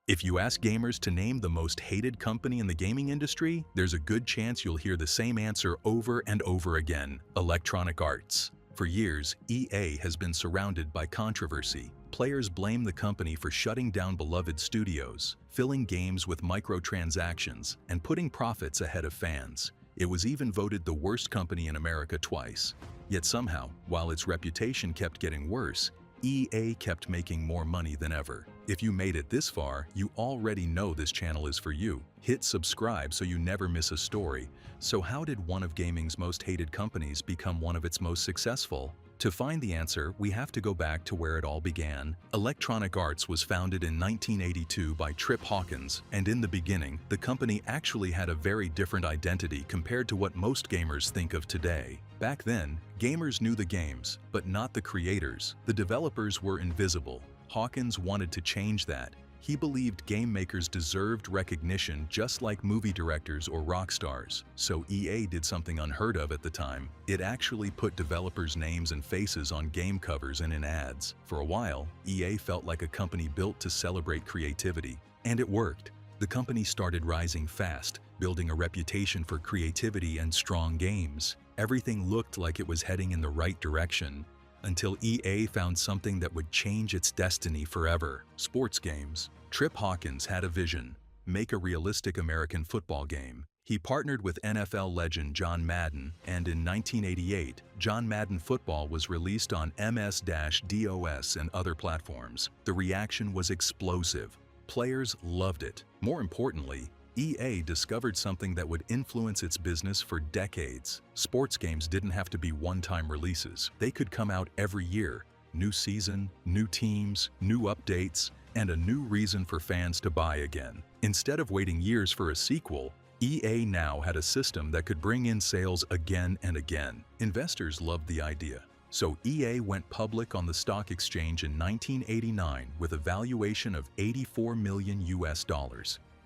If you ask gamers to name the most hated company in the gaming industry, there's a good chance you'll hear the same answer over and over again: Electronic Arts. For years, EA has been surrounded by controversy. Players blame the company for shutting down beloved studios, filling games with microtransactions, and putting profits ahead of fans. It was even voted the worst company in America twice. Yet somehow, while its reputation kept getting worse, EA kept making more money than ever. If you made it this far, you already know this channel is for you. Hit subscribe so you never miss a story. So how did one of gaming's most hated companies become one of its most successful? To find the answer, we have to go back to where it all began. Electronic Arts was founded in 1982 by Trip Hawkins, and in the beginning, the company actually had a very different identity compared to what most gamers think of today. Back then, gamers knew the games, but not the creators. The developers were invisible. Hawkins wanted to change that. He believed game makers deserved recognition just like movie directors or rock stars. So EA did something unheard of at the time. It actually put developers' names and faces on game covers and in ads. For a while, EA felt like a company built to celebrate creativity. And it worked. The company started rising fast, building a reputation for creativity and strong games. Everything looked like it was heading in the right direction, until EA found something that would change its destiny forever: sports games. Trip Hawkins had a vision: make a realistic American football game. He partnered with NFL legend John Madden, and in 1988, John Madden Football was released on MS-DOS and other platforms. The reaction was explosive. Players loved it. More importantly, EA discovered something that would influence its business for decades. Sports games didn't have to be one-time releases. They could come out every year. New season, new teams, new updates, and a new reason for fans to buy again. Instead of waiting years for a sequel, EA now had a system that could bring in sales again and again. Investors loved the idea. So EA went public on the stock exchange in 1989 with a valuation of $84 million.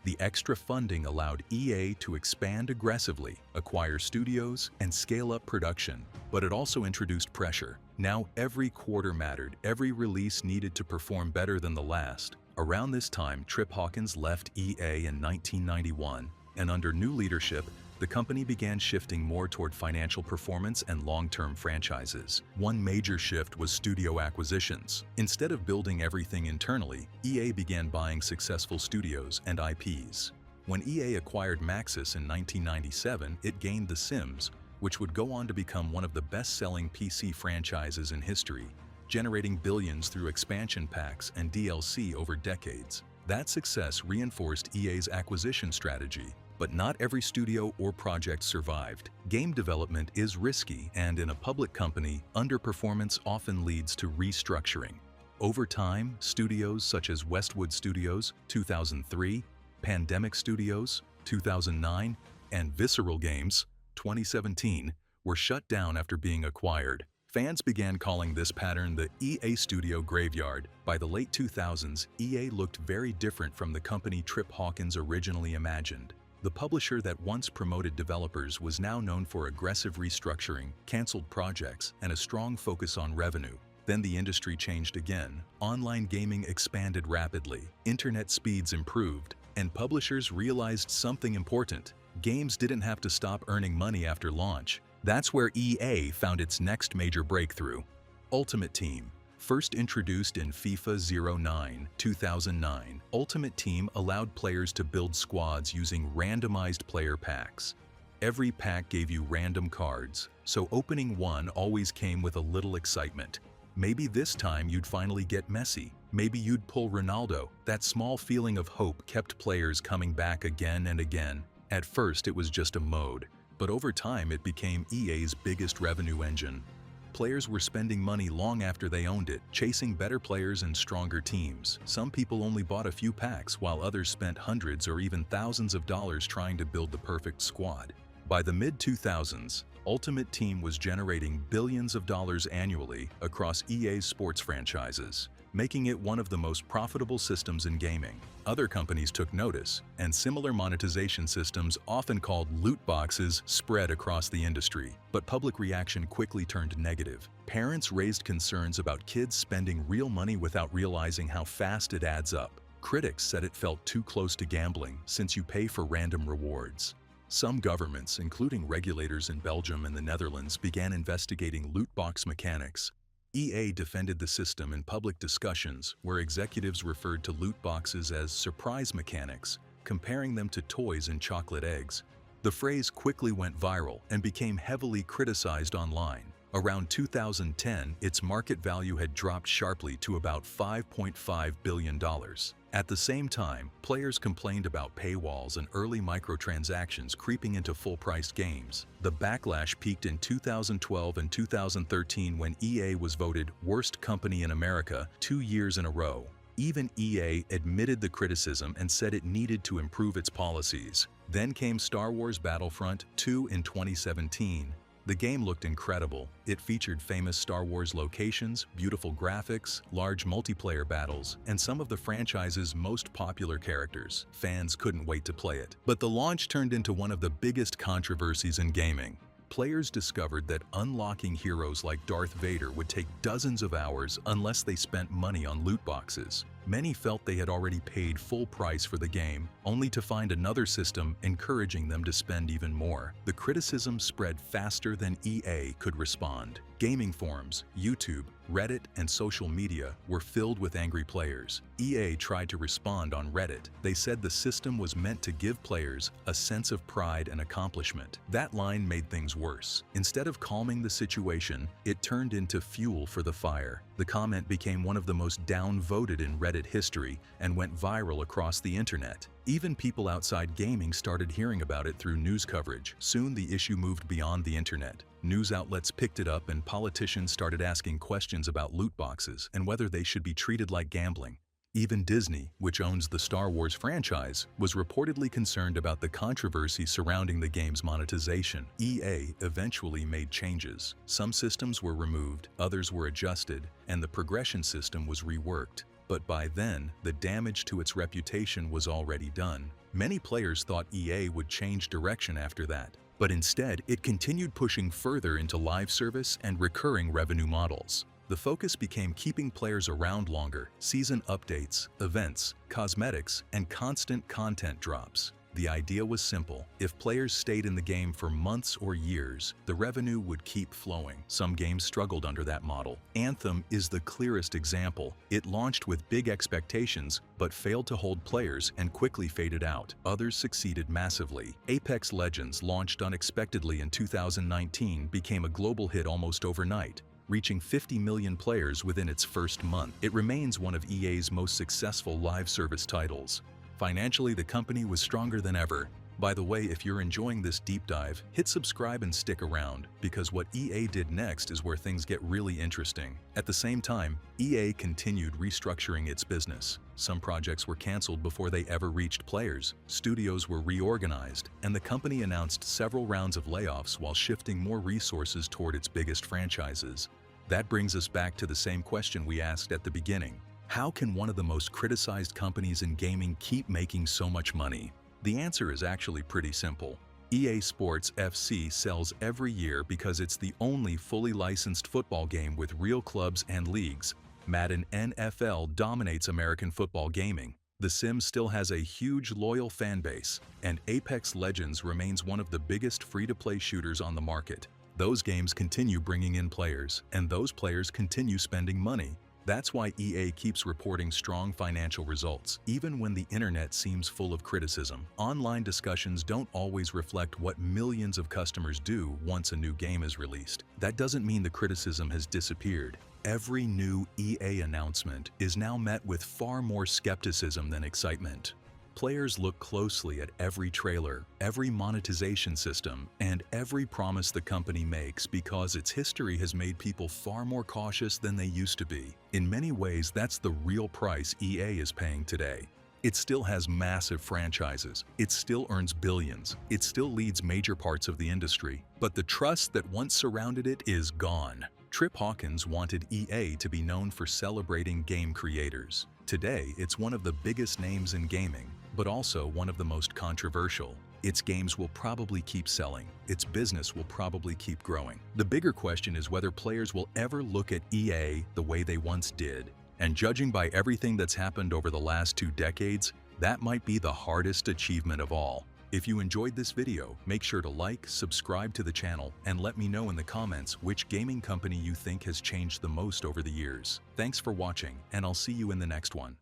The extra funding allowed EA to expand aggressively, acquire studios, and scale up production. But it also introduced pressure. Now every quarter mattered. Every release needed to perform better than the last. Around this time, Trip Hawkins left EA in 1991, and under new leadership, the company began shifting more toward financial performance and long-term franchises. One major shift was studio acquisitions. Instead of building everything internally, EA began buying successful studios and IPs. When EA acquired Maxis in 1997, it gained The Sims, which would go on to become one of the best-selling PC franchises in history, generating billions through expansion packs and DLC over decades. That success reinforced EA's acquisition strategy. But not every studio or project survived. Game development is risky, and in a public company, underperformance often leads to restructuring. Over time, studios such as Westwood Studios, 2003, Pandemic Studios, 2009, and Visceral Games, 2017, were shut down after being acquired. Fans began calling this pattern the EA Studio Graveyard. By the late 2000s, EA looked very different from the company Trip Hawkins originally imagined. The publisher that once promoted developers was now known for aggressive restructuring, canceled projects, and a strong focus on revenue. Then the industry changed again. Online gaming expanded rapidly, internet speeds improved, and publishers realized something important: games didn't have to stop earning money after launch. That's where EA found its next major breakthrough: Ultimate Team. First introduced in FIFA 09, 2009, Ultimate Team allowed players to build squads using randomized player packs. Every pack gave you random cards, so opening one always came with a little excitement. Maybe this time you'd finally get Messi. Maybe you'd pull Ronaldo. That small feeling of hope kept players coming back again and again. At first it was just a mode, but over time it became EA's biggest revenue engine. Players were spending money long after they owned it, chasing better players and stronger teams. Some people only bought a few packs, while others spent hundreds or even thousands of dollars trying to build the perfect squad. By the mid-2000s, Ultimate Team was generating billions of dollars annually across EA's sports franchises, making it one of the most profitable systems in gaming. Other companies took notice, and similar monetization systems, often called loot boxes, spread across the industry. But public reaction quickly turned negative. Parents raised concerns about kids spending real money without realizing how fast it adds up. Critics said it felt too close to gambling since you pay for random rewards. Some governments, including regulators in Belgium and the Netherlands, began investigating loot box mechanics. EA defended the system in public discussions where executives referred to loot boxes as surprise mechanics, comparing them to toys and chocolate eggs. The phrase quickly went viral and became heavily criticized online. Around 2010, its market value had dropped sharply to about $5.5 billion. At the same time, players complained about paywalls and early microtransactions creeping into full-priced games. The backlash peaked in 2012 and 2013 when EA was voted Worst Company in America 2 years in a row. Even EA admitted the criticism and said it needed to improve its policies. Then came Star Wars Battlefront II in 2017. The game looked incredible. It featured famous Star Wars locations, beautiful graphics, large multiplayer battles, and some of the franchise's most popular characters. Fans couldn't wait to play it. But the launch turned into one of the biggest controversies in gaming. Players discovered that unlocking heroes like Darth Vader would take dozens of hours unless they spent money on loot boxes. Many felt they had already paid full price for the game, only to find another system encouraging them to spend even more. The criticism spread faster than EA could respond. Gaming forums, YouTube, Reddit, and social media were filled with angry players. EA tried to respond on Reddit. They said the system was meant to give players a sense of pride and accomplishment. That line made things worse. Instead of calming the situation, it turned into fuel for the fire. The comment became one of the most downvoted in Reddit history and went viral across the internet. Even people outside gaming started hearing about it through news coverage. Soon the issue moved beyond the internet. News outlets picked it up and politicians started asking questions about loot boxes and whether they should be treated like gambling. Even Disney, which owns the Star Wars franchise, was reportedly concerned about the controversy surrounding the game's monetization. EA eventually made changes. Some systems were removed, others were adjusted, and the progression system was reworked. But by then, the damage to its reputation was already done. Many players thought EA would change direction after that, but instead it continued pushing further into live service and recurring revenue models. The focus became keeping players around longer, season updates, events, cosmetics, and constant content drops. The idea was simple. If players stayed in the game for months or years, the revenue would keep flowing. Some games struggled under that model. Anthem is the clearest example. It launched with big expectations, but failed to hold players and quickly faded out. Others succeeded massively. Apex Legends, launched unexpectedly in 2019, became a global hit almost overnight, reaching 50 million players within its first month. It remains one of EA's most successful live service titles. Financially, the company was stronger than ever. By the way, if you're enjoying this deep dive, hit subscribe and stick around, because what EA did next is where things get really interesting. At the same time, EA continued restructuring its business. Some projects were canceled before they ever reached players, studios were reorganized, and the company announced several rounds of layoffs while shifting more resources toward its biggest franchises. That brings us back to the same question we asked at the beginning. How can one of the most criticized companies in gaming keep making so much money? The answer is actually pretty simple. EA Sports FC sells every year because it's the only fully licensed football game with real clubs and leagues. Madden NFL dominates American football gaming. The Sims still has a huge loyal fan base, and Apex Legends remains one of the biggest free-to-play shooters on the market. Those games continue bringing in players, and those players continue spending money. That's why EA keeps reporting strong financial results, even when the internet seems full of criticism. Online discussions don't always reflect what millions of customers do once a new game is released. That doesn't mean the criticism has disappeared. Every new EA announcement is now met with far more skepticism than excitement. Players look closely at every trailer, every monetization system, and every promise the company makes because its history has made people far more cautious than they used to be. In many ways, that's the real price EA is paying today. It still has massive franchises, it still earns billions, it still leads major parts of the industry, but the trust that once surrounded it is gone. Trip Hawkins wanted EA to be known for celebrating game creators. Today, it's one of the biggest names in gaming, but also one of the most controversial. Its games will probably keep selling. Its business will probably keep growing. The bigger question is whether players will ever look at EA the way they once did. And judging by everything that's happened over the last 2 decades, that might be the hardest achievement of all. If you enjoyed this video, make sure to like, subscribe to the channel, and let me know in the comments which gaming company you think has changed the most over the years. Thanks for watching, and I'll see you in the next one.